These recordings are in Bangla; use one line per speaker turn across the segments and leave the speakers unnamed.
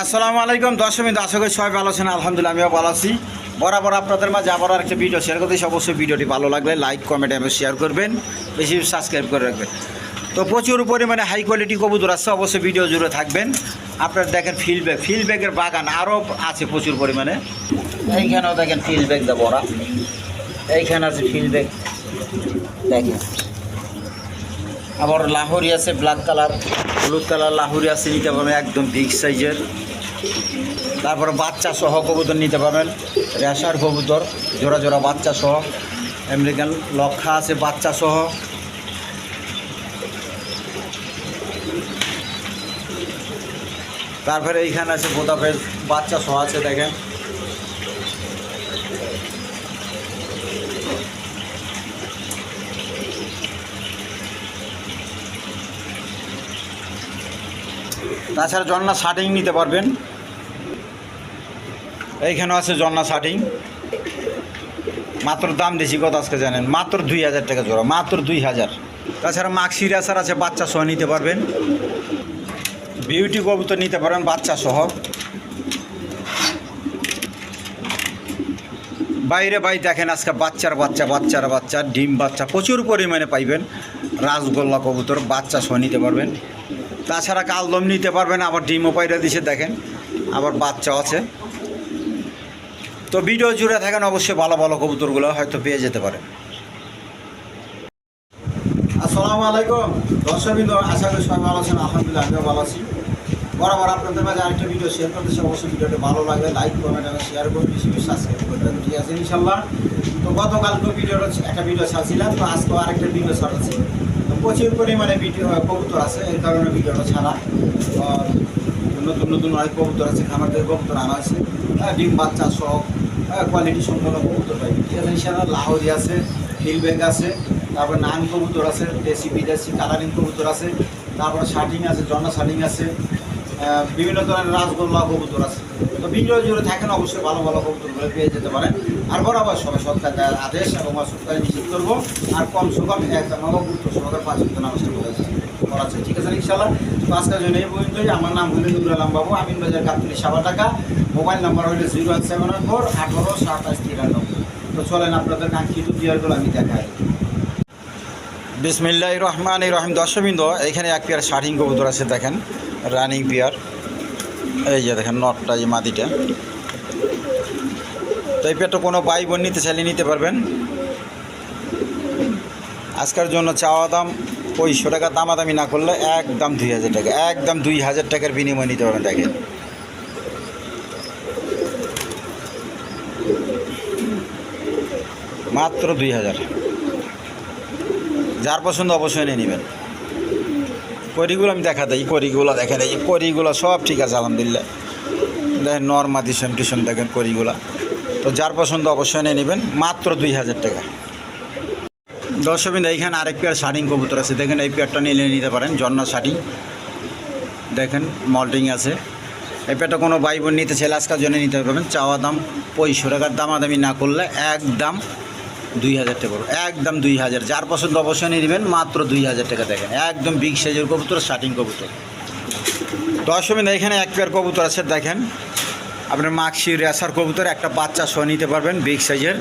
আসসালামু আলাইকুম দর্শক, আশা করি সবাই ভালো আছেন। আলহামদুলিল্লাহ আমিও ভালো আছি। বরাবর আপনাদের মাঝে আবার একটা ভিডিও শেয়ার করতেছি। অবশ্যই ভিডিওটি ভালো লাগলে লাইক কমেন্ট এবং শেয়ার করবেন, বেশি সাবস্ক্রাইব করে রাখবেন। তো প্রচুর পরিমাণে হাই কোয়ালিটি কবুতর আছে, অবশ্যই ভিডিও জুড়ে থাকবেন। আপনারা দেখেন ফিল্ডব্যাগের বাগান আরও আছে প্রচুর পরিমাণে। এইখানেও দেখেন ফিল্ডব্যাগ দা বড়া, এইখানে আছে ফিল্ডব্যাগ দেখেন। আবার লাহোরি আছে, ব্ল্যাক কালার হলুদ কালার লাহোরি আছে, নিতে পারবেন একদম বিগ সাইজের। তারপরে বাচ্চা সহ কবুতর নিতে পারবেন, রেশার কবুতর জোড়া জোড়া বাচ্চা সহ। আমেরিকান লক্ষা আছে বাচ্চা সহ। তারপরে এইখানে আছে বোদাফেজ বাচ্চা সহ আছে দেখেন। তাছাড়া জন্না শার্টিং নিতে পারবেন। এইখানেও আছে জন্না শার্টিং, মাত্র দাম বেশি কত আজকে জানেন, মাত্র 2000 টাকা জোড়া, মাত্র 2000। তাছাড়া মাক্সি রেসার আছে বাচ্চা সহ নিতে পারবেন। বিউটি কবুতর নিতে পারবেন বাচ্চা সহ। বাইরে দেখেন আজকে বাচ্চা ডিম বাচ্চা প্রচুর পরিমাণে পাইবেন। রাসগোল্লা কবুতর বাচ্চা সহ নিতে পারবেন। তাছাড়া কালদম নিতে পারবেন, আবার ডিমও পাইরা দিছে দেখেন, আবার বাচ্চাও আছে। তো ভিডিও জুড়ে থাকেন, অবশ্যই ভালো ভালো কবুতরগুলো হয়তো পেয়ে যেতে পারেন। আসসালামু আলাইকুম দর্শকবৃন্দ, আশা করি সবাই ভালো আছেন। আলহামদুলিল্লাহ আমিও ভালো আছি। বরাবর আপনাদের মাঝে আরেকটা ভিডিও শেয়ার করতেছি। অবশ্যই ভিডিওটা ভালো লাগলে লাইক কমেন্ট এবং শেয়ার করে বেশি সাবস্ক্রাইব করে দেবেন, ঠিক আছে ইনশাল্লাহ। তো গতকালকে একটা ভিডিও ছাড়ছিলাম, তো আজকেও আরেকটা ভিডিও ছাড়াচ্ছি। তো প্রচুর পরিমাণে ভিডিও কবুতর আছে, এই কারণে ভিডিওটা ছাড়া। নতুন নতুন অনেক কবুতর আছে, খামার থেকে কবুতর আনা হয়েছে, ডিম বাচ্চা সহ কোয়ালিটি সম্পন্ন কবুতর পাইবে, ঠিক আছে ইনশাল্লাহ। লাহোরি আছে, ফিল্ডব্যাগ আছে, তারপর নান কবুতর আছে, দেশি বিদেশি কালারিং কবুতর আছে, তারপরে শার্টিং আছে, জন্না শার্টিং আছে, বিভিন্ন ধরনের রাসগোল্লা কবুতর আছে। তো ভিডিও জুড়ে থাকেন, অবশ্যই ভালো ভালো কবুতরগুলো পেয়ে যেতে পারেন। আর বরাবর সবাই সৎকার আদেশ এবং সৎকারে নিশ্চিত করবো। আর কম সকাল একটা গুরুত্ব সহকার 5 ওয়াক্ত নামাজটা করা যায়, ঠিক আছে ইনশাল্লাহ। তো আজকের জন্য এই পর্যন্তই। আমার নাম হলো নুরুল আলম বাবু, আমিন বাজার গাবতলী সাবা টাকা। মোবাইল নাম্বার হলো 01794 18 27 93। তো চলেন আপনাদের কাঙ্ক্ষিত বিয়ারগুলো আমি দেখাই। বিসমিল্লাহির রহমানির রহিম। দর্শকবৃন্দ, এখানে এক পেয়ার শার্টিং কবুতর আছে দেখেন, রানিং পেয়ার। এই যে দেখেন নটটা, এই মাদিটা। তো এই পেয়ারটা কোনো ভাই বোন নিতে চাইলে নিতে পারবেন। আজকের জন্য চাওয়া দাম 2500 টাকা, দামাদামি না করলে একদম 2000 টাকা, একদম 2000 টাকার বিনিময় নিতে পারবেন। দেখেন মাত্র 2000। যার পছন্দ অবশ্যই নিয়ে নেবেন। করিগুলো আমি দেখা দিই, করিগুলো দেখেন, এই করিগুলো সব ঠিক আছে আলহামদুলিল্লাহ। দেখেন নর্মা টিউশন দেখেন করিগুলা। তো যার পছন্দ অবশ্যই নিয়ে নেবেন, মাত্র 2000 টাকা। দর্শকবৃন্দ, এইখানে আরেক পেয়ার শার্টিং কবুতর আছে দেখেন, এই পেয়ারটা নিতে পারেন, জন্না শার্টিং দেখেন, মল্টিং আছে। এই পেয়ারটা কোনো ভাই বোন নিতে চাইলে আজকের জন্য নিতে পারবেন। চাওয়া দাম 2500 টাকার, দামাদামি না করলে একদম 2000 টাকা, একদম 2000। যার পছন্দ অবশ্যই নিয়ে নেবেন, মাত্র 2000 টাকা। দেখেন একদম বিগ সাইজের কবুতর, শার্টিং কবুতর। দর্শকবৃন্দ, এখানে এক পেয়ার কবুতর আছে দেখেন, আপনার মাক্সি রেসার কবুতর, একটা বাচ্চা সহ নিতে পারবেন, বিগ সাইজের।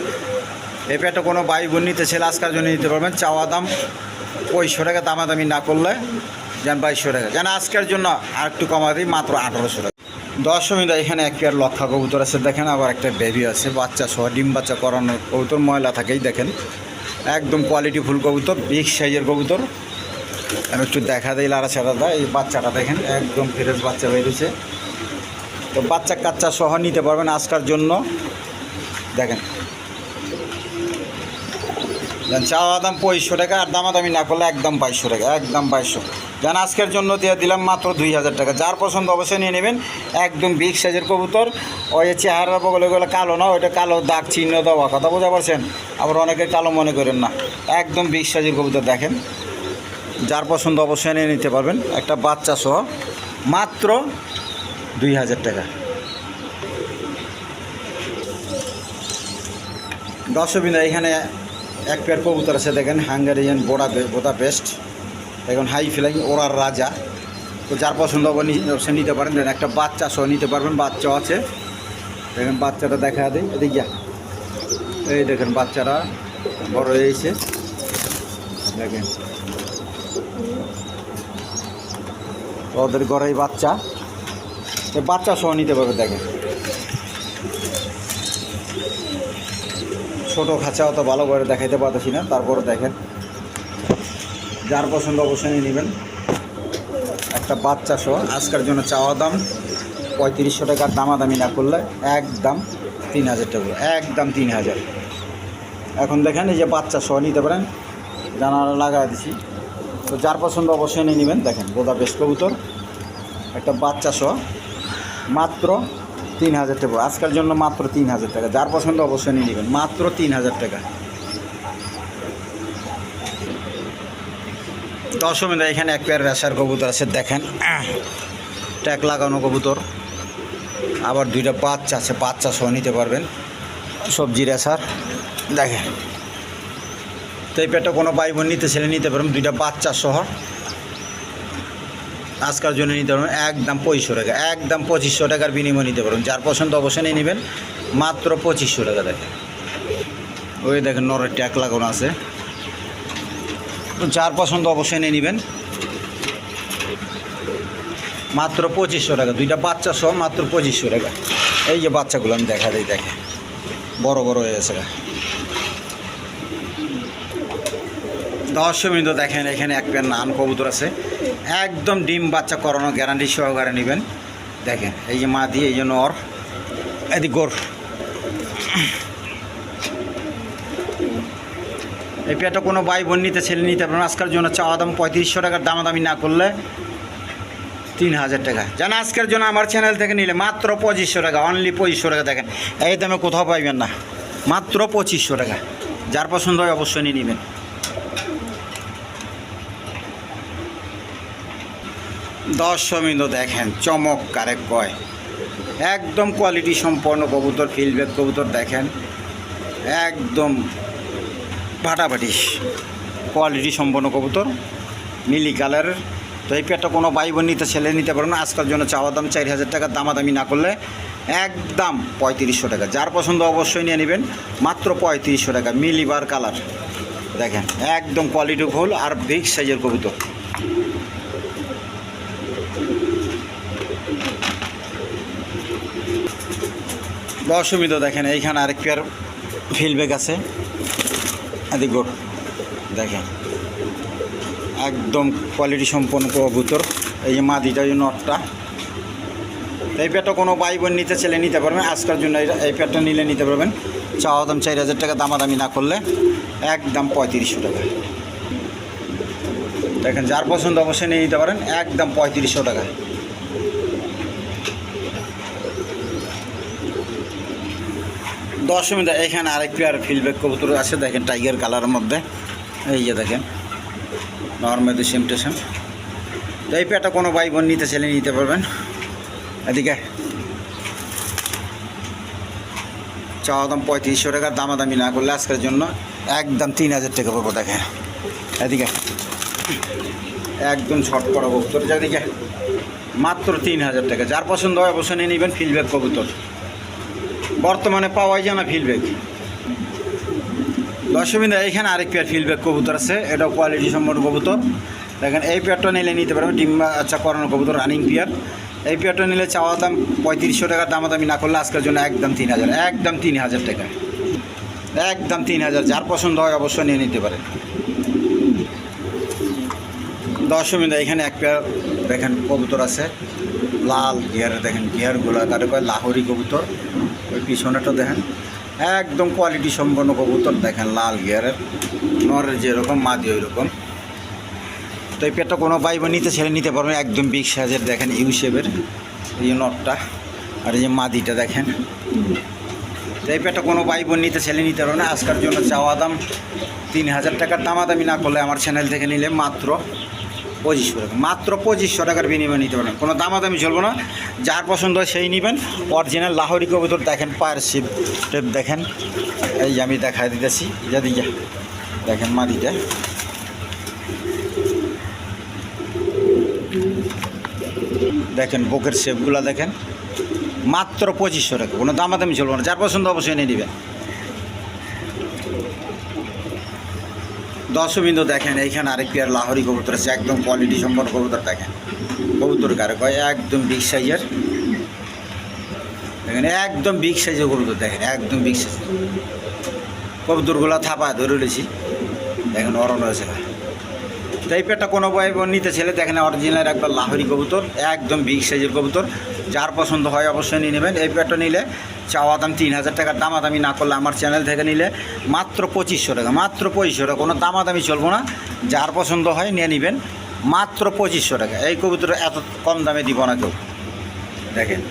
এই পেয়ারটা কোনো ভাই বোন নিতে চাইলে আজকের জন্য নিতে পারবেন। চাওয়া দাম 2500 টাকা, দামাদামি না করলে যেন 2200 টাকা, যেন আজকের জন্য আর একটু কমা দিই, মাত্র 1800 টাকা। দর্শকবৃন্দ, এখানে এক পেয়ার লক্ষা কবুতর আছে দেখেন, আবার একটা বেবি আছে বাচ্চা সহ, ডিম বাচ্চা করানোর কবুতর, ময়লা থাকেই দেখেন, একদম কোয়ালিটি ফুল কবুতর, বিগ সাইজের কবুতর। আমি একটু দেখা দিই লাড়া ছাড়া দেয়, এই বাচ্চাটা দেখেন একদম ফ্রেশ বাচ্চা বেরিয়েছে। তো বাচ্চা কাচ্চা সহ নিতে পারবেন আজকের জন্য। দেখেন চাওয়া দাম 2500 টাকা, আর দামাদামি না করলে একদম 2200 টাকা, একদম 2200। যেন আজকের জন্য দিয়ে দিলাম মাত্র 2000 টাকা। যার পছন্দ অবশ্যই নিয়ে নেবেন, একদম বিগ সাইজের কবুতর। ওই চেহারার বগলে গেলে কালো না, ওইটা কালো দাগ চিহ্ন দেওয়া, কথা বোঝা পারছেন? আবার অনেকে কালো মনে করেন না, একদম বিগ সাইজের কবুতর দেখেন। যার পছন্দ অবশ্যই নিয়ে নিতে পারবেন, একটা বাচ্চা সহ, মাত্র 2000 টাকা। দর্শকবৃন্দ, এখানে এক পেয়ার কবুতর আছে দেখেন, হাঙ্গারিয়ান বোদা পেস্ট, দেখুন হাই ফ্লাইং ওড়ার রাজা। তো যার পছন্দ হবে সে নিতে পারেন। দেখেন একটা বাচ্চা সহ নিতে পারবেন, বাচ্চাও আছে। দেখেন বাচ্চাটা দেখা দিই, এদিকে যা। এই দেখেন বাচ্চারা বড় হয়েছে, দেখেন ওদের ঘরেই বাচ্চা, বাচ্চা সহ নিতে পারবে। দেখেন ছোটো খাঁচা অত ভালো করে দেখাইতে পারতেছি না, তারপরে দেখেন যার পছন্দ অবশ্যই নিয়ে নেবেন। একটা বাচ্চা সহ আজকের জন্য চাওয়া দাম 3500 টাকার, দামাদামি না করলে একদম 3000 টাকা, একদম 3000। এখন দেখেন এই যে বাচ্চা সহ নিতে পারেন, জানালা লাগাই দিছি। তো যার পছন্দ অবশ্যই নিয়ে নেবেন। দেখেন বোদা বেশ কবুতর, একটা বাচ্চা সহ মাত্র 3000 টাকা, আজকের জন্য মাত্র 3000 টাকা। যার পছন্দ অবশ্যই নিয়ে নেবেন, মাত্র 3000 টাকা। 10 মিনিট এখানে এক পেয়ার রেশার কবুতর আছে, দেখেন ট্যাগ লাগানো কবুতর, আবার দুইটা বাচ্চা আছে, বাচ্চা সহ নিতে পারবেন। সবজি রেশার দেখেন। তো এই পেয়ারটা কোনো ভাই বোন নিতে ছেলে নিতে পারবেন, দুইটা বাচ্চা সহ আজকের জন্য নিতে পারবেন একদম 2500 টাকা, একদম 2500 টাকার বিনিময় নিতে পারবেন। যার পছন্দ অবশ্যই নিয়ে নেবেন, মাত্র 2500 টাকা। দেখেন ওই দেখেন নরের ট্যাগ লাগানো আছে। তো যার পছন্দ অবশ্যই নিয়ে নেবেন, মাত্র 2500 টাকা, দুইটা বাচ্চা সহ মাত্র 2500 টাকা। এই যে বাচ্চাগুলো আমি দেখা দিই, দেখে বড় বড় হয়ে গেছে। 10 মিনিট দেখেন এখানে এক পেয়ার নান কবুতর আছে, একদম ডিম বাচ্চা করানো, গ্যারান্টি সহকারে নেবেন। দেখেন এই যে মা দিয়ে, এই যে নর, এদিক গোর। এই পেয়ারটা কোনো ভাই বোন নিতে ছেলে নিতে পারবেন। আজকের জন্য চাওয়া দাম 3500 টাকার, দামাদামি না করলে 3000 টাকা। জানা আজকের জন্য আমার চ্যানেল থেকে নিলে মাত্র 2500 টাকা, অনলি 2500 টাকা। দেখেন এই দামে কোথাও পাইবেন না, মাত্র 2500 টাকা। যার পছন্দ হয় অবশ্যই নিয়ে নেবেন। 10 মিনিট দেখেন চমৎকার এক কয়, একদম কোয়ালিটি সম্পন্ন কবুতর, ফিল্ডব্যাক কবুতর। দেখেন একদম ফাটাফাটি কোয়ালিটি সম্পন্ন কবুতর, নীলি কালারের। তো এই পেয়ারটা কোনো ভাই বোন নিতে ছেলে নিতে পারবেন না। আজকের জন্য চাওয়া দাম 4000 টাকা, দামাদামি না করলে একদম 3500 টাকা। যার পছন্দ অবশ্যই নিয়ে নেবেন, মাত্র 3500 টাকা। মিলিবার কালার দেখেন, একদম কোয়ালিটি ফুল আর বিগ সাইজের কবুতর। অসুবিধা দেখেন এইখানে আরেক পেয়ার ফিল্ডব্যাক আছে, এদিক গোট। দেখেন একদম কোয়ালিটি সম্পন্ন কবুতর। এই যে মাদিটা, এই নটটা। এই পেয়ারটা কোনো ভাই বোন নিতে ছেলে নিতে পারবেন। আজকের জন্য এই পেয়ারটা নিলে নিতে পারবেন, চাওয়া দাম 4000 টাকা, দামাদামি না করলে একদম 3500 টাকা। দেখেন যার পছন্দ অবশ্যই নিয়ে নিতে পারেন, একদম 3500 টাকা। 10 মিনিট এখানে আরেক পেয়ার ফিল্ডব্যাক কবুতর আছে, দেখেন টাইগার কালারের মধ্যে। এই যে দেখেন নর্মাল সেম টু সেম। তো এই পেয়ারটা কোনো ভাই বোন নিতে ছেলে নিতে পারবেন। এদিকে চাওয়া দাম 3500 টাকা, দামাদামি না করলে আজকের জন্য একদম 3000 টাকা পড়বো। দেখেন এদিকে একদম ছট পড়া কবুতর, যেদিকে মাত্র 3000 টাকা। যার পছন্দ হয় অবশ্যই নিয়ে নেবেন ফিল্ডব্যাক কবুতর, বর্তমানে পাওয়াই যায় না ফিল্ডব্যাক। 10 মিনিট এখানে আরেক পেয়ার ফিল্ডব্যাক কবুতর আছে, এটাও কোয়ালিটি সম্পন্ন কবুতর। দেখেন এই পেয়ারটা নিলে নিতে পারবেন, ডিম আচ্ছা করানো কবুতর, রানিং পেয়ার। এই পেয়ারটা নিলে চাওয়া দাম 3500 টাকা, দামাদামি না করলে আজকের জন্য একদম 3000, একদম 3000 টাকা, একদম 3000। যার পছন্দ হয় অবশ্যই নিয়ে নিতে পারেন। 10 মিনিট এখানে এক পেয়ার দেখেন কবুতর আছে, লাল গিয়ারে। দেখেন গিয়ারগুলো তাদের কয় লাহোরি কবুতর। ওই পিছনেটা দেখেন একদম কোয়ালিটি সম্পন্ন কবুতর। দেখেন লাল গিয়ারের, নরের যেরকম মাদি ওই রকম। তো এই পেয়ারটা কোনো ভাই বোন নিতে ছেলে নিতে পারবেন, একদম বিগ সাইজের। দেখেন ইউ শেপের এই যে নটটা, আর এই যে মাদিটা দেখেন। তো এই পেয়ারটা কোনো ভাই বোন নিতে ছেলে নিতে পারবেন। আজকের জন্য চাওয়া দাম 3000 টাকার, দামাদামি না করলে আমার চ্যানেল থেকে নিলে মাত্র 2500 টাকা, মাত্র 2500 টাকার বিনিময়ে নিতে পারেন। কোনো দামাদামি চলবো না, যার পছন্দ হয় সেই নেবেন। অরিজিনাল লাহোরি কবুতর। দেখেন পায়ের শিপ টেপ দেখেন, এই যে আমি দেখা দিতেছি, যেদিকে দেখেন মাদিটা। দেখেন বুকের শেপগুলো দেখেন, মাত্র 2500 টাকা, কোনো দামাদামি চলবে না। যার পছন্দ অবশ্যই নিয়ে নেবেন। দর্শকবৃন্দ দেখেন এইখানে আরেক পেয়ার লাহোরি কবুতর আছে, একদম কোয়ালিটি সম্পন্ন কবুতর। দেখেন কবুতর কারে কয়, একদম বিগ সাইজের। দেখেন একদম বিগ সাইজের কবুতর, দেখেন একদম বিগ সাইজ কবুতরগুলো থাপা ধরে রয়েছি। দেখেন অরণ রয়েছে। তো এই পেয়ারটা কোনো বই নিতে ছেলে দেখেন অরিজিনাল একবার লাহোরি কবুতর, একদম বিগ সাইজের কবুতর। যার পছন্দ হয় অবশ্যই নিয়ে নেবেন। এই পেয়ারটা নিলে চাওয়া দাম 3000 টাকার, দামাদামি না করলে আমার চ্যানেল থেকে নিলে মাত্র 2500 টাকা, মাত্র 2500 টাকা, কোনো দামাদামি চলবো না। যার পছন্দ হয় নিয়ে নেবেন, মাত্র 2500 টাকা। এই কবুতর এত কম দামে দিব না কেউ। দেখেন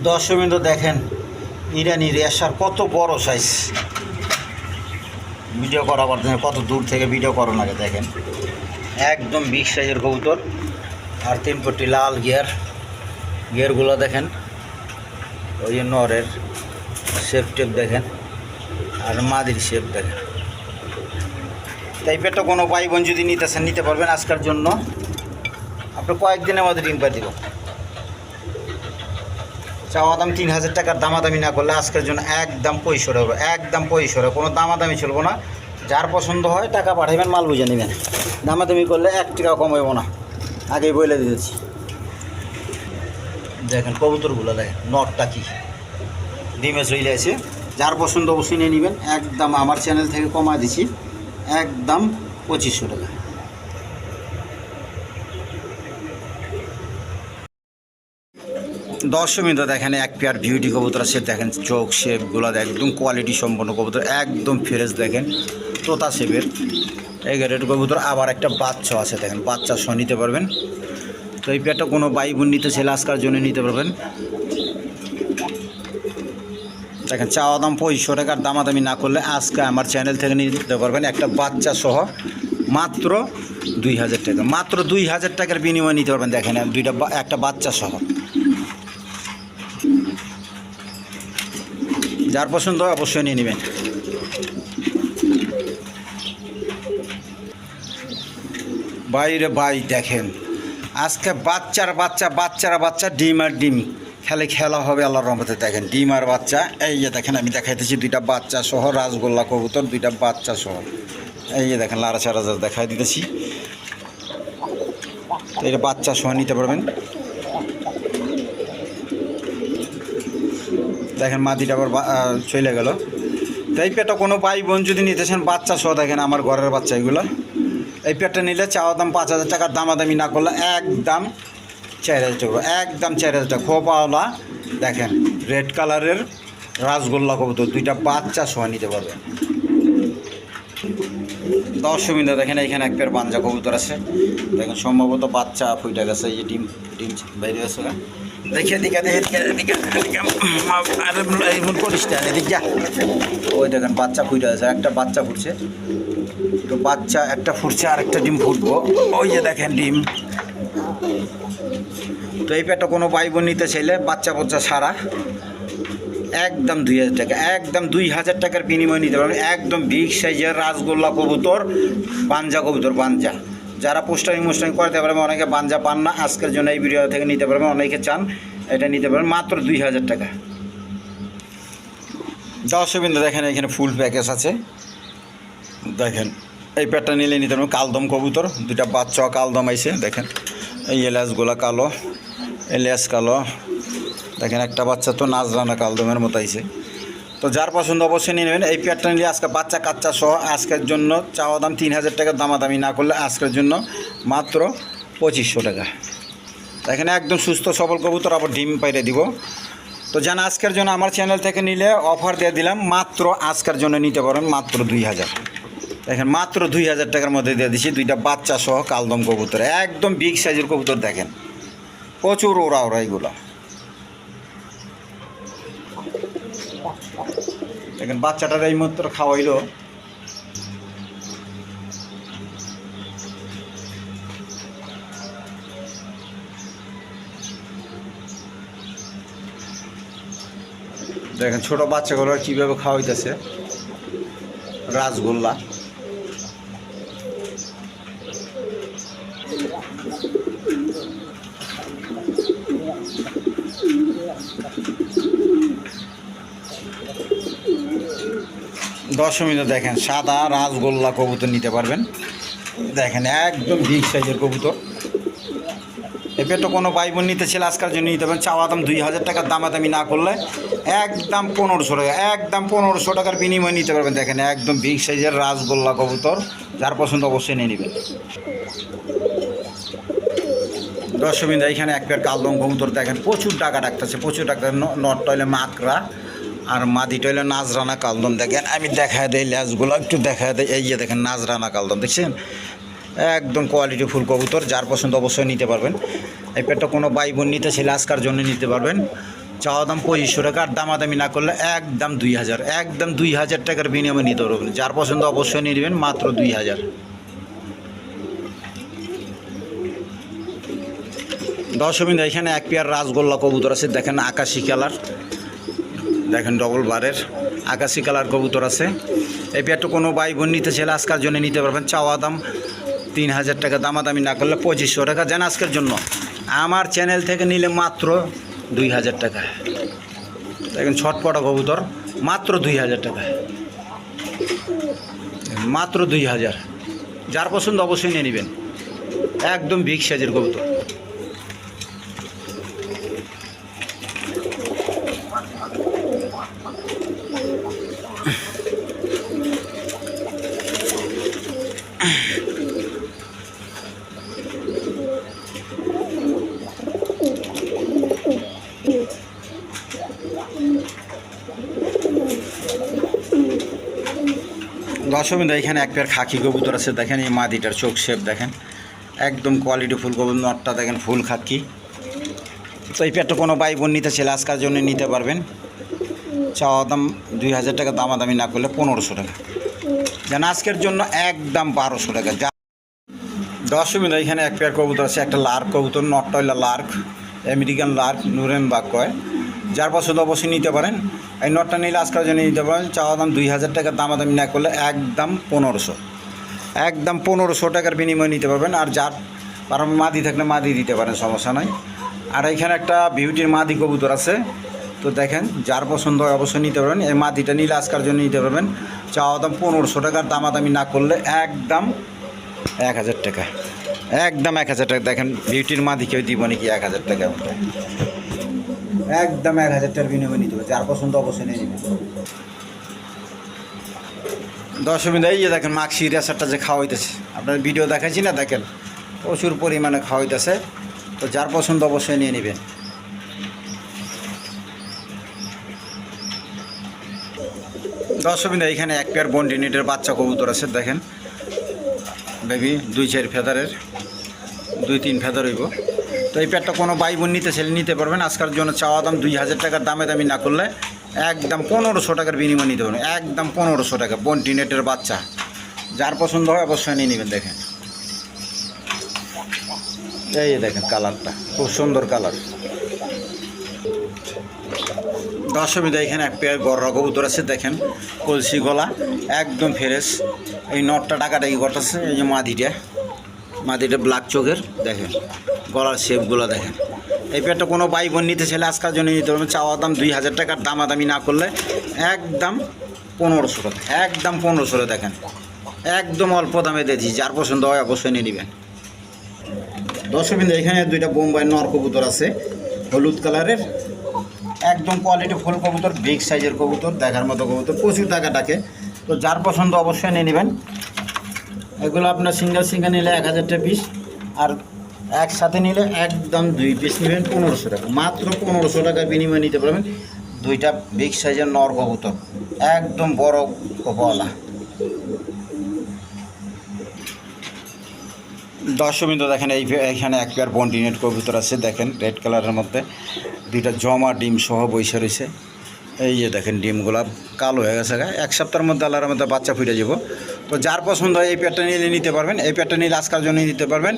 দর্শকবৃন্দ দেখেন ইরানি রেশার কত বড় সাইজ, ভিডিও করাবার জন্য কত দূর থেকে ভিডিও করো লাগে। দেখেন একদম বিগ সাইজের কবুতর, আর 3 পট্টি লাল গিয়ারগুলো দেখেন, ওই যে নরের শেপ টেপ দেখেন, আর মাদির শেপ দেখেন। তাই পেটটা কোনো ভাই বোন যদি নিতেছেন নিতে পারবেন। আজকের জন্য আপনার কয়েকদিনের মধ্যে ডিম পাই দিব। চাওয়া দাম 3000 টাকার, দামাদামি না করলে আজকের জন্য একদম 2500 টাকা, একদম 2500 টাকা, কোনো দামাদামি চলবো না। যার পছন্দ হয় টাকা পাঠাবেন, মাল বুঝে নেবেন। দামাদামি করলে 1 টাকা কমাইব না, আগেই বলে দিয়েছি। দেখেন কবুতরগুলো দেখেন, নটটা কি ডিমে চলে আছে। যার পছন্দ অবশ্যই নিয়ে নেবেন। একদম আমার চ্যানেল থেকে কমা দিছি, একদম 2500 টাকা। দর্শকবৃন্দ দেখেন এক পেয়ার বিউটি কবুতর আছে। দেখেন চোখ শেপগুলো একদম কোয়ালিটি সম্পন্ন কবুতর, একদম ফ্রেশ। দেখেন তোতা শেপের এই গ্রেড কবুতর। আবার একটা বাচ্চা আছে, দেখেন বাচ্চা সহ নিতে পারবেন। তো এই পেয়ারটা কোনো ভাই বোন নিতে ছেলে আজকার জন্য নিতে পারবেন। দেখেন চাওয়া দাম 2500 টাকার, দামাদামি না করলে আজকে আমার চ্যানেল থেকে নিতে পারবেন একটা বাচ্চা সহ মাত্র 2000 টাকা, মাত্র 2000 টাকার বিনিময়ে নিতে পারবেন। দেখেন একটা বাচ্চা সহ। যার পছন্দ হয় অবশ্যই নিয়ে নেবেন। বাইরে ভাই দেখেন আজকে বাচ্চা ডিম আর ডিম খেলা হবে আল্লাহর রহমতে। দেখেন ডিম আর বাচ্চা, এই যে দেখেন আমি দেখাইতেছি 2টা বাচ্চা সহ রাসগোল্লা কবুতর, 2টা বাচ্চা সহ। এই যে দেখেন লাড়াচাড়া দেখাই দিতেছি। তো এটা বাচ্চা সহ নিতে পারবেন। দেখেন মাদিটা আবার চলে গেল। তো এই পেটটা কোনো ভাই বোন যদি নিতেছেন বাচ্চা সহ, দেখেন আমার ঘরের বাচ্চা এগুলো। এই পেটটা নিলে চাওয়া দাম 5000 টাকার, দামাদামি না করলে একদম 4000 টাকা, একদম 4000 টাকা। খোপাওয়ালা দেখেন রেড কালারের রাসগোল্লা কবুতর, 2টা বাচ্চা সহ নিতে পারবেন। দর্শকবৃন্দ দেখেন এইখানে এক পেয়ার বাঞ্জা কবুতর আছে। দেখেন সম্ভবত বাচ্চা ফুইটা গেছে, এই যে ডিম বাইরে আছে। দেখে ওই দেখেন বাচ্চা ফুটে আছে, একটা বাচ্চা ফুটছে। তো বাচ্চা একটা ফুটছে, আর একটা ডিম ফুটবো। ওই যে দেখেন ডিম। তো এই পেটটা কোনো ভাই বোন নিতে চাইলে বাচ্চা সারা একদম 2000 টাকা, একদম 2000 টাকার বিনিময়ে নিতে পারবেন। একদম বিগ সাইজের রাসগোল্লা কবুতর, বাঞ্জা কবুতর, বাঞ্জা। যারা পোস্টারিং করতে পারবেন, অনেকে বাঞ্জা পান না, আজকের জন্য এই ভিডিও থেকে নিতে পারবেন। অনেকে চান এটা নিতে পারবেন মাত্র 2000 টাকা। দর্শকবৃন্দ দেখেন এখানে ফুল প্যাকেজ আছে। দেখেন এই পেটটা নিলে নিতে পারবেন। কালদম কবুতর, 2টা বাচ্চা কালদম আইছে। দেখেন এই এলাচগুলা কালো, এলাচ কালো। দেখেন একটা বাচ্চা তো নাজরানা কালদমের মতো আইছে। তো যার পছন্দ অবশ্যই নিয়ে নেবেন। এই পেয়ারটা নিলে আজকে বাচ্চা কাচ্চা সহ আজকের জন্য চাওয়া দাম 3000 টাকা, দামাদামি না করলে আজকের জন্য মাত্র 2500 টাকা। এখানে একদম সুস্থ সবল কবুতর, আবার ডিম পাইরে দিব। তো জান আজকের জন্য আমার চ্যানেল থেকে নিলে অফার দিয়ে দিলাম, মাত্র আজকের জন্য নিতে পারেন মাত্র 2000। দেখেন মাত্র 2000 টাকার মধ্যে দিয়ে দিচ্ছি 2টা বাচ্চা সহ কালদম কবুতর, একদম বিগ সাইজের কবুতর। দেখেন প্রচুর ওরা এইগুলো। দেখেন বাচ্চাটার এই মাত্র খাওয়াইলো। দেখেন ছোট বাচ্চাগুলো কীভাবে খাওয়াইতেছে রাসগোল্লা। দশমীতে দেখেন সাদা রাজগোল্লা কবুতর নিতে পারবেন। দেখেন একদম বিগ সাইজের কবুতর। এই পেটে কোনো ভাই বোন নিতে ছিল আজকের জন্য নিতে পারেন। চাওয়া দাম 2000 টাকার, দামাদামি না করলে একদম 1500 টাকা, একদম 1500 টাকার বিনিময়ে নিতে পারবেন। দেখেন একদম বিগ সাইজের রাজগোল্লা কবুতর, যার পছন্দ অবশ্যই নিয়ে নেবেন। দশমীতে এখানে এক পেয়ার কালদম কবুতর দেখেন প্রচুর টাকা ডাকতেছে, প্রচুর টাকা। নটটা হইলে মাকড়া আর মাদিটা হইলে নাজরানা কালদম। দেখেন আমি দেখা দেয় ল্যাসগুলো একটু দেখা দেয়। এই যে দেখেন নাজরানা কালদম দেখছেন, একদম কোয়ালিটি ফুল কবুতর, যার পছন্দ অবশ্যই নিতে পারবেন। এই পেটটা কোনো ভাই বোন নিতে ছিল আজকার জন্য নিতে পারবেন। চাওয়া দাম 2500 টাকা, আর দামাদামি না করলে একদম 2000, একদম 2000 টাকার বিনিময়ে নিতে পারবেন। যার পছন্দ অবশ্যই নিয়ে নেবেন, মাত্র 2000। দশমীতে এখানে এক পেয়ার রাজগোল্লা কবুতর আছে দেখেন, আকাশি কালার, দেখেন ডবল বারের আকাশি কালার কবুতর আছে। এই পেয়ারটা কোনো ভাই বোন নিতে চাইলে আজকের জন্য নিতে পারবেন। চাওয়া দাম 3000 টাকা, দামাদামি না করলে 2500 টাকা। যেন আজকের জন্য আমার চ্যানেল থেকে নিলে মাত্র 2000 টাকা। দেখেন ছটপটা কবুতর, মাত্র 2000 টাকা, মাত্র 2000। যার পছন্দ অবশ্যই নিয়ে নেবেন, একদম বিগ সাইজের কবুতর। দশমীতে এখানে এক পেয়ার খাকি কবুতর আছে দেখেন, এই মাদিটার চোখ শেপ দেখেন, একদম কোয়ালিটি ফুল কবুতর। নটটা দেখেন ফুল খাকি। তো এই পেয়ারটা কোনো ভাই বোন নিতে ছিল আজকের জন্য নিতে পারবেন। চাওয়া দাম 2000 টাকা, দামাদামি না করলে 1500 টাকা। যেন আজকের জন্য একদম 1200 টাকা। দশমীতে এখানে এক পেয়ার কবুতর আছে, একটা লার্ক কবুতর, নটটা হইলো লার্ক, আমেরিকান লার্ক, নুরেন বাগ কয়। যার পছন্দ অবশ্যই নিতে পারেন। এই নটটা নিলে আজকের জন্য নিতে পারেন। চাওয়া দাম 2000 টাকা, দামাদামি না করলে একদম 1500, একদম 1500 টাকার বিনিময়ে নিতে পারবেন। আর যার কারণ মাদি থাকলে মাদি দিতে পারেন, সমস্যা নাই। আর এখানে একটা বিউটির মাদি কবুতর আছে, তো দেখেন যার পছন্দ হয় অবশ্যই নিতে পারবেন। এই মাদিটা নিলে আজকের জন্য নিতে পারবেন। চাওয়া দাম 1500 টাকার, দামাদামি না করলে একদম 1000 টাকা, একদম 1000 টাকা। দেখেন বিউটির মাদি কেউ দিব নাকি 1000 টাকা, একদম 1000 টাকার বিনিময়ে নিতে হবে। যার পছন্দ অবশ্যই নিয়ে নেবেন। দশমীতে এই যে দেখেন মাক্সি রেসারটা যে খাওয়াইতেছে, আপনার ভিডিও দেখাচ্ছি না, দেখেন প্রচুর পরিমাণে খাওয়াইতেছে। তো যার পছন্দ অবশ্যই নিয়ে নেবেন। দশমীতে এখানে এক পেয়ার বন্ডিনেটের বাচ্চা কবুতর আছে দেখেন, বেবি 2-4 ফেদারের, 2-3 ফেদার হইব। তো এই পেয়ারটা কোনো ভাই বোন নিতে চাইলে নিতে পারবেন। আজকের জন্য চাওয়া দাম 2000 টাকার, দামি না করলে একদম 1500 টাকার বিনিময় নিতে পারবেন, একদম 1500 টাকা। বন্টিনেটের বাচ্চা, যার পছন্দ হয় অবশ্যই নিয়ে নেবেন। দেখেন এই দেখেন কালারটা খুব সুন্দর কালার। দশমীতে এখানে এক পেয়ার গররা কবুতর আছে দেখেন, কলসি গলা, একদম ফ্রেশ। এই নটটা টাকাটাকি করতেছে, এই যে মাদিটা ব্ল্যাক চোখের, দেখেন গলার শেপগুলো দেখেন। এই পেয়ারটা কোনো ভাই বোন নিতে চাইলে আজকের জন্য নিতে পারবেন। চাওয়া দাম 2000 টাকার, দামাদামি না করলে একদম 1500 টাকা, একদম 1500 দেখেন, একদম অল্প দামে দিয়েছি। যার পছন্দ হয় অবশ্যই নিয়ে নেবেন। দশমীতে এখানে 2টা বোম্বাই নর কবুতর আছে, হলুদ কালারের, একদম কোয়ালিটি ফুল কবুতর, বিগ সাইজের কবুতর, দেখার মতো কবুতর, প্রচুর টাকা ডাকে। তো যার পছন্দ অবশ্যই নিয়ে নেবেন। এগুলো আপনার সিঙ্গেল নিলে 1000 টাকা পিস, আর একসাথে নিলে একদম 2 পিস নেবেন 1500 টাকা, মাত্র 1500 টাকার বিনিময়ে নিতে পারবেন। 2টা বিগ সাইজের নর কবুতর, একদম বড় কপালা। দশমীতে দেখেন এইখানে এক পেয়ার বন্টিনেট কবুতর আছে দেখেন, রেড কালারের মধ্যে 2টা জমা ডিম সহ বসে রয়েছে। এই যে দেখেন ডিমগুলা কালো হয়ে গেছে, 1 সপ্তাহের মধ্যে আল্লাহর মধ্যে বাচ্চা ফুটে যাব। তো যার পছন্দ হয় এই পেয়ারটা নিলে নিতে পারবেন। এই পেয়ারটা নিলে আজকের জন্য নিতে পারবেন।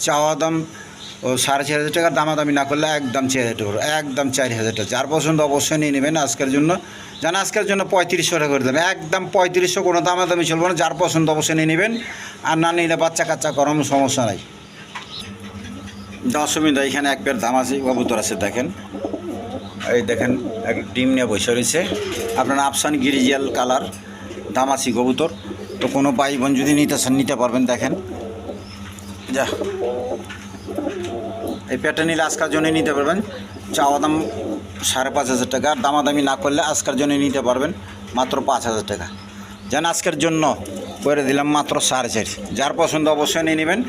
চাওয়া দাম 4500 টাকা, দামাদামি না করলে একদম 4000 টাকা, একদম 4000 টাকা। যার পছন্দ অবশ্যই নিয়ে নেবেন আজকের জন্য। জানা আজকের জন্য 3500 টাকা করে দেবেন, একদম 3500, কোনো দামাদামি চলবে না। যার পছন্দ অবশ্যই নিয়ে নেবেন, আর না নিলে বাচ্চা কাচ্চা করার সমস্যা নাই। দশমীতে এখানে এক পেয়ার দামাজি কবুতর আছে দেখেন, এই দেখেন এক ডিম নিয়ে বসে রয়েছে, আপনার আফসান গিরিজিয়াল কালার, দামাসি কবুতর। তো কোনো ভাই বোন যদি নিতে চান নিতে পারবেন। দেখেন যা এই পেয়ারটা নিলে আজকের জন্য নিতে পারবেন, চাওয়া দাম 5,500 টাকা, আর দামাদামি না করলে আজকের জন্য নিতে পারবেন মাত্র 5,000 টাকা। যেন আজকের জন্য করে দিলাম মাত্র 4.5। যার পছন্দ অবশ্যই নিয়ে নেবেন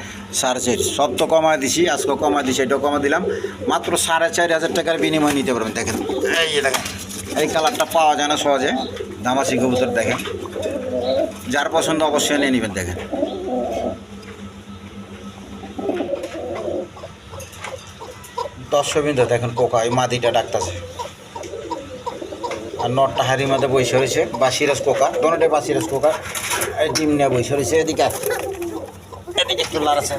4.5। সব তো কমায় দিছি, আজকেও কমায় দিছি, এটাও কমা দিলাম মাত্র 4,500 টাকার বিনিময়ে নিতে পারবেন। দেখেন এই যে দেখেন এই কালারটা পাওয়া যায় না সহজে, দামাসি কবুতর। দেখেন যার পছন্দ অবশ্যই নিয়ে নেবেন। দেখেন দর্শকবৃন্দ দেখেন পোকা এই মাদিটা ডাকতেছে, আর নটটা হাড়ির মধ্যে বসে রয়েছে বাসিরাজ পোকা, দোনোটাই বাসিরাজ পোকা। এই ডিম নিয়ে বসে রয়েছে। এদিকে এদিকে একটু লাড়াচ্ছে,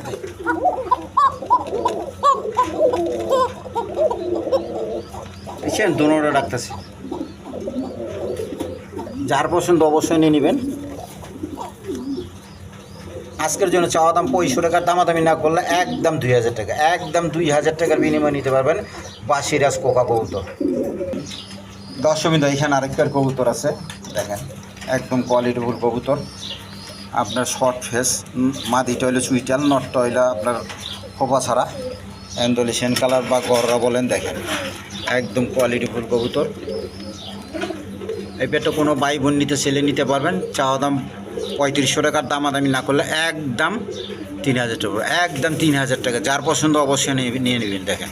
বুঝছেন, দোনোটা ডাকতেছে। যার পছন্দ অবশ্যই নিয়ে নেবেন। আজকের জন্য চাওয়া দাম 65 টাকার, দামাদামি না করলে একদম 2,000 টাকা, একদম 2,000 টাকার বিনিময়ে নিতে পারবেন বাসিরাজ পোকা কবুতর। দর্শকবৃন্দ এখানে আরেকটার কবুতর আছে, দেখেন একদম কোয়ালিটিফুল কবুতর। আপনার শর্ট ফেস, মাদিটা হইলো চুইটাল, নটটা হইলো আপনার খোপা ছাড়া, অ্যান্ডোলিশিয়ান কালার বা গররা বলেন। দেখেন একদম কোয়ালিটিফুল কবুতর। এই পেটটা কোনো ভাই বোন নিতে ছেলে নিতে পারবেন। চাওয়া দাম 3500 টাকার, দামাদামি না করলে একদম 3,000 টাকা, একদম 3,000 টাকা। যার পছন্দ অবশ্যই নিয়ে নেবেন। দেখেন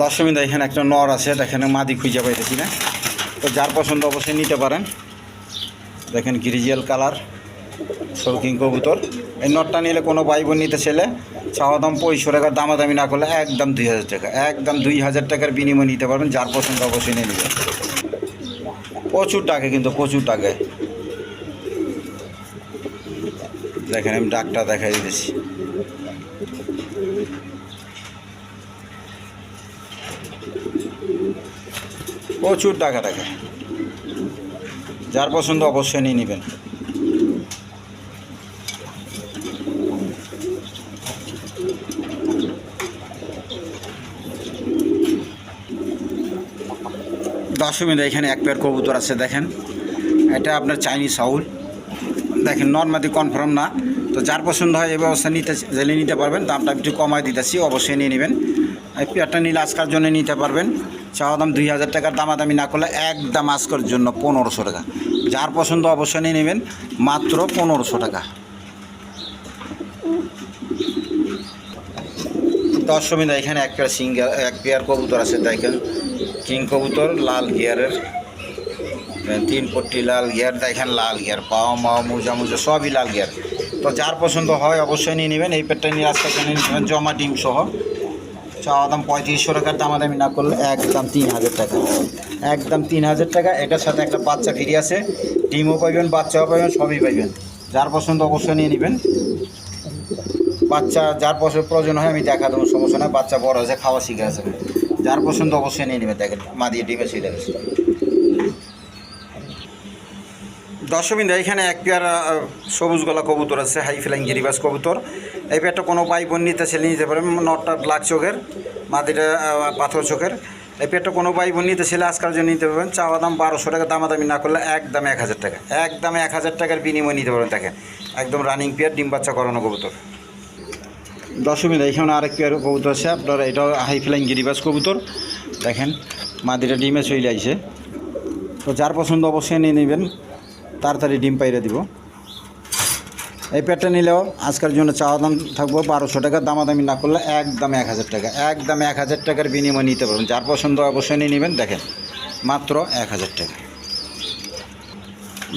দর্শকবৃন্দ এখানে একটা নর আছে, দেখেন মাদি খুঁজে পাইতেছি না, তো যার পছন্দ অবশ্যই নিতে পারেন। দেখেন গ্রিজিয়াল কালার শৌকিং কবুতর। এই নটটা নিলে কোনো ভাই বোন নিতে ছেলে চাওয়া দাম 6500 টাকার, দামাদামি না করলে একদম 2,000 টাকা, একদম 2,000 টাকার বিনিময়ে নিতে পারবেন। যার পছন্দ অবশ্যই নিয়ে নেবেন। প্রচুর টাকা, কিন্তু প্রচুর টাকায়। দেখেন আমি ডাকটা দেখাই দিতেছি। প্রচুর টাকা টাকা, যার পছন্দ অবশ্যই নিয়ে নেবেন। দর্শকবৃন্দ এখানে এক পেয়ার কবুতর আছে, দেখেন এটা আপনার চাইনিজ হাউল। দেখেন নর্মাদি কনফার্ম না, তো যার পছন্দ হয় এই ব্যবস্থা নিতে পারবেন। দামটা একটু কমায় দিতেছি, অবশ্যই নিয়ে নেবেন। এই পেয়ারটা নিলে আজকের জন্য নিতে পারবেন। চাওয়া দাম 2,000 টাকার, দামাদামি না করলে একদম আজকের জন্য 1,500 টাকা। যার পছন্দ অবশ্যই নিয়ে নেবেন মাত্র 1,500 টাকা। দর্শকবৃন্দ এখানে এক পেয়ার কবুতর আছে, দেখেন কিং কবুতর, লাল গিয়ারের, 3 পট্টি লাল গিয়ার। দেখেন লাল গিয়ার, পাও মাও মোজা মোজা সবই লাল গিয়ার। তো যার পছন্দ হয় অবশ্যই নিয়ে নেবেন। এই পেটটা নিয়ে আজকের জন্য নিয়ে নেবেন জমা ডিম সহ। চাওয়া দাম 3500 টাকার, দামাদামি না করলে একদম 3,000 টাকা, একদম 3,000 টাকা। এটার সাথে একটা বাচ্চা ফ্রি আছে, ডিমও পাইবেন, বাচ্চাও পাইবেন, সবই পাইবেন। যার পছন্দ অবশ্যই নিয়ে নেবেন। বাচ্চা যার প্রয়োজন হয় আমি দেখা দেবো, সমস্যা নয়। বাচ্চা বড় হয়েছে, খাওয়া শিখে আছে, যার পছন্দ অবশ্যই নিয়ে নেবেন। দেখেন মা দিয়ে ডিমে চলে গেছে। দর্শকবৃন্দ এখানে এক পেয়ার সবুজ গলা কবুতর আছে, হাই ফ্লাইং গিরিবাজ কবুতর। এই পেয়ারটা কোনো ভাই বোন নিতে ছেলে নিতে পারেন। নটটা ব্ল্যাক চোখের, মাদিটা পাথর চোখের। এই পেয়ারটা কোনো ভাই বোন নিতে ছেলে আজকাল জন্য নিতে পারবেন। চাওয়া দাম 1,200 টাকা, দামাদামি না করলে একদম 1,000 টাকা, একদম 1,000 টাকার বিনিময়ে নিতে পারবেন। দেখেন একদম রানিং পেয়ার, ডিম বাচ্চা করানো কবুতর। দর্শকবৃন্দ এখানে আরেক পেয়ার কবুতর আছে আপনার, এটাও হাই ফ্লাইং গিরিবাজ কবুতর। দেখেন মাদিটা ডিমে চলে আইছে, তো যার পছন্দ অবশ্যই নিয়ে নেবেন, তাড়াতাড়ি ডিম পাইরে দিব। এই পেয়ারটা নিলেও আজকের জন্য চাওয়া দাম থাকবো 1,200 টাকা, দামাদামি না করলে একদম 1,000 টাকা, একদম 1,000 টাকার বিনিময়ে নিতে পারবেন। যার পছন্দ অবশ্যই নিয়ে নেবেন। দেখেন মাত্র 1,000 টাকা।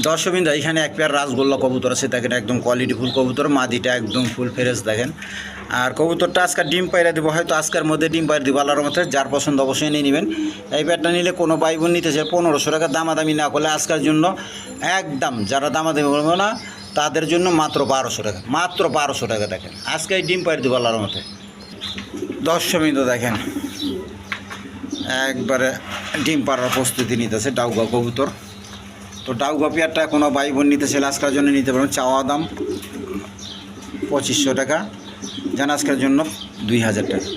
দর্শকবৃন্দ এখানে এক পেয়ার রাসগোল্লা কবুতর আছে, দেখেন একদম কোয়ালিটিফুল কবুতর, মাদিটা একদম ফুল ফ্রেশ। দেখেন আর কবুতরটা আজকের ডিম পাইরা দিব, হয়তো আজকের মধ্যে ডিম পাইরা দিব আল্লাহর মধ্যে। যার পছন্দ অবশ্যই নিয়ে নেবেন। এই পেয়ারটা নিলে কোনো ভাই বোন নিতে চায় 1,500 টাকা, দামাদামি না করলে আজকের জন্য একদম, যারা দামাদামি করবো না তাদের জন্য মাত্র 1,200 টাকা, মাত্র 1,200 টাকা। দেখেন আজকে ডিম পাইরা দিব আল্লাহর মধ্যে। দর্শকবৃন্দ দেখেন একবারে ডিম পাড়ার প্রস্তুতি নিতেছে ডাউগা কবুতর। তো ডাউগা পেয়ারটা কোনো ভাই বোন নিতে চাইলে আজকের জন্য নিতে পারবেন। চাওয়া দাম 2500 টাকা, যেন আজকের জন্য 2,000 টাকা।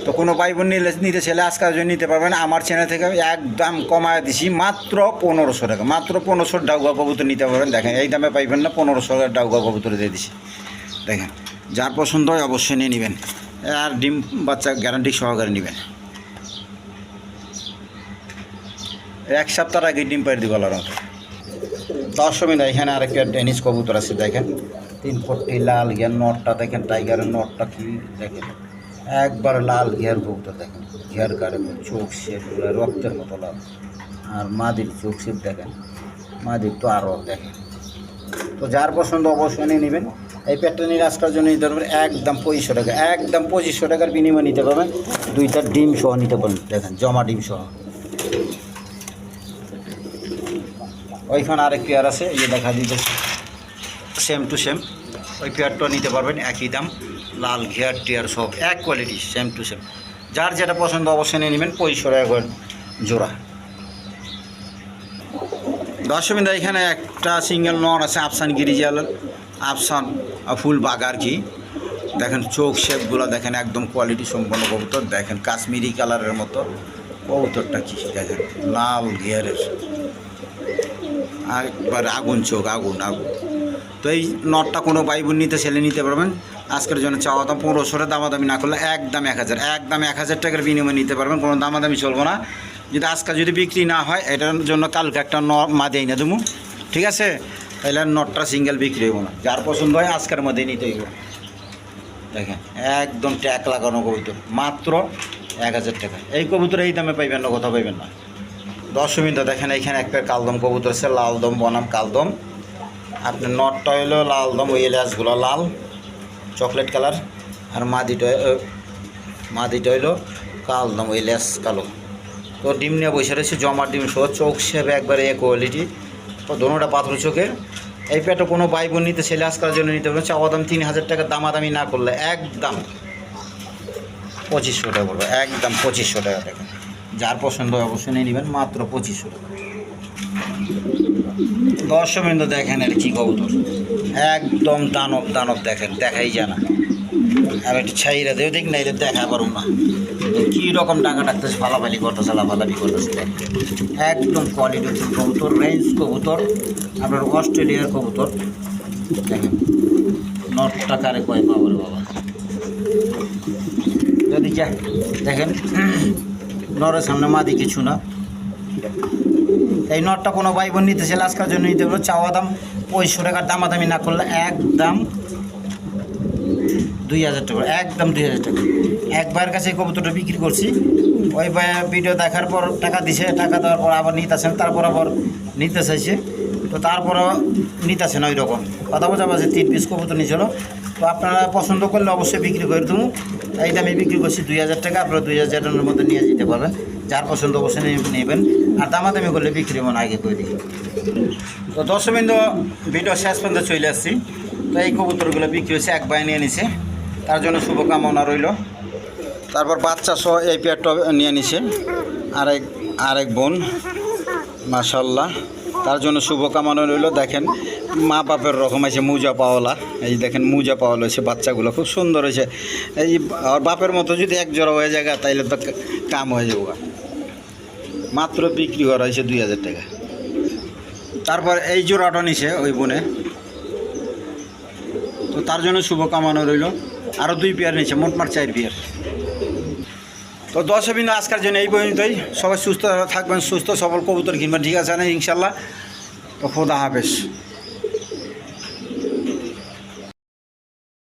তো কোনো ভাই বোন নিতে ছেলে আজকাল জন্য নিতে পারবেন। আমার চ্যানেল থেকে একদম কমায় দিছি মাত্র 1500 টাকা, মাত্র 1500 ডাউগা কবুতর নিতে পারবেন। দেখেন এই দামে পাইবেন না, 1500 টাকার ডাউগা কবুতর দিয়ে দিছি। দেখেন যার পছন্দ হয় অবশ্যই নিয়ে নেবেন, আর ডিম বাচ্চা গ্যারান্টি সহকারে নেবেন। 1 সপ্তাহ আগে ডিম পাড়ি দিব আলার মতো। 10 মিনিট এখানে আরেকটা ডেনিস কবুতর আছে, দেখেন 3 পট্টি লাল গিয়ার নটটা দেখেন, টাইগারের নটটা কি দেখেন, একবার লাল ঘিয়ার কবুতর দেখেন, ঘিয়ার গাড়ে চোখ শেপ রক্তের মতো লাল। আর মাদির চোখ শেপ দেখেন, মাদির তো আরও দেখেন। তো যার পছন্দ অবশ্যই নিয়ে নেবেন। এই পেটটা নিয়ে আজকের জন্য নিতে পারবেন একদম 2500 টাকা, একদম 2500 টাকার বিনিময়ে নিতে পারবেন। 2টা ডিম সহ নিতে পারবেন, দেখেন জমা ডিম সহ। ওইখানে আরেক পেয়ার আছে, এই যে দেখা দিতেছে সেম টু সেম, ওই পেয়ারটা নিতে পারবেন একই দাম, লাল ঘিয়ার টিয়ার সব এক কোয়ালিটি সেম টু সেম। যার যেটা পছন্দ অবশ্যই নিয়ে নেবেন, 2500 টাকা করে জোড়া। 10 মিনিট এখানে একটা সিঙ্গেল নর আছে, আফসান গিরিজাল, আফসান ফুল বাগার কি দেখেন, চোখ শেপগুলো দেখেন একদম কোয়ালিটি সম্পন্ন কবুতর। দেখেন কাশ্মীরি কালারের মতো কবুতরটা কি দেখেন, লাল ঘিয়ারের একবার আগুন চোখ, আগুন আগুন। তো এই নটটা কোনো ভাই বোন নিতে ছেলে নিতে পারবেন। আজকের জন্য চাওয়া দাম 1500, দামাদামি না করলে একদম 1000, একদম 1000 টাকার বিনিময়ে নিতে পারবেন, কোনো দামাদামি চলবো না। যদি আজকে যদি বিক্রি না হয় এটার জন্য কালকে একটা মাদে না দেবো, ঠিক আছে? তাহলে নটটা সিঙ্গেল বিক্রি হইব না। যার পছন্দ হয় আজকের মধ্যেই নিতে হইব। দেখেন একদম ট্যাগ লাগানো কবুতর, মাত্র 1000 টাকা। এই কবুতর এই দামে পাইবেন না, কোথাও পাইবেন না। 10 মিনিট দেখেন এইখানে একটা কালদম কবুতর আছে, লালদম বনাম কালদম। আপনার নটটা হইলো লালদম, ওই এলাচগুলো লাল চকলেট কালার, আর মাদিটা হইলো কালদম, ওই লেস কালো। তো ডিম নিয়ে বসে রয়েছে, জমার ডিম সহ, চোখ সেবে একবারে এ কোয়ালিটি। তো দোনোটা পাথর চোখের। এই পেটে কোনো ভাই বোন নিতে ছেলে আজকার জন্য নিতে পারবে, চাওয়া দাম 3000 টাকা, দামাদামি না করলে একদম 2500 টাকা পড়বে, একদম 2500 টাকা। দেখেন যার পছন্দ অবশ্যই নিয়ে নেবেন, মাত্র 2500 টাকা। 10 মিনিট দেখেন আর কি কবুতর, একদম দানব দানব দেখেন, দেখাই যায় না। আমি একটু ছাইরা দেও দেখ না, এটা দেখা পারুম না কী রকম টাকা ডাকতেছে, ফালাফালি করতেছে, লাফালাফি করতেছে। একদম কোয়ালিটি কবুতর, রেঞ্জ কবুতর, আপনার অস্ট্রেলিয়ার কবুতর। দেখেন নটটা কারে কয় পাবো বাবা, যদি যায় দেখেন নরের সামনে মাদি কিছু না। এই নটটা কোনো ভাই বোন নিতে চাইলে আজকের জন্য নিতে পারবো, চাওয়া দাম 2500 টাকার, দামাদামি না করলে একদম 2000 টাকা, একদম 2000 টাকা। একবার কাছে এই কবুতরটা বিক্রি করছি, ওই ভিডিও দেখার পর টাকা দিছে, টাকা দেওয়ার পর আবার নিতেছেন, তারপর আবার নিতে চাইছে, তো তারপরও নিতেছে না। ওই রকম কথা বোঝা পাচ্ছে, 3 পিস কবুতর নিয়েছিল। তো আপনারা পছন্দ করলে অবশ্যই বিক্রি করে দেবো। এই দামে বিক্রি করছি 2000 টাকা, আপনারা 2000 মধ্যে নিয়ে যেতে পারবেন। যার পছন্দ অবশ্যই নেবেন, আর দামাদামি করলে বিক্রি হবো না, আগে করে দিই। তো 10 মিনিট ভিডিও শেষ পর্যন্ত চলে আসছি। তো এই কবুতরগুলো বিক্রি হয়েছে, এক ভাই নিয়ে নিছে, তার জন্য শুভকামনা রইল। তারপর বাচ্চা সহ এই পেয়ারটা নিয়ে নিছে আরেক বোন, মাশাল্লাহ, তার জন্য শুভকামনা রইল। দেখেন মা বাপের রকম আছে, মুজা পাওয়ালা, এই দেখেন মুজা পাওয়ালা হয়েছে, বাচ্চাগুলো খুব সুন্দর হয়েছে। এই আর বাপের মতো যদি এক জোড়া হয়ে যায় তাইলে তো কাম হয়ে যাবো। মাত্র বিক্রি করা হয়েছে 2000 টাকা। তারপর এই জোড়াটা নিছে ওই বোনে, তো তার জন্য শুভকামনা রইল। আরও 2 পেয়ার নিচ্ছে, মোটমাট 4 পেয়ার। তো 10 মিনিট আজকের জন্য এই পর্যন্তই। সবাই সুস্থ থাকবেন, সুস্থ সবল কবুতর কিনবেন, ঠিক আছে না ইনশাল্লাহ। তো খোদা হাফেজ।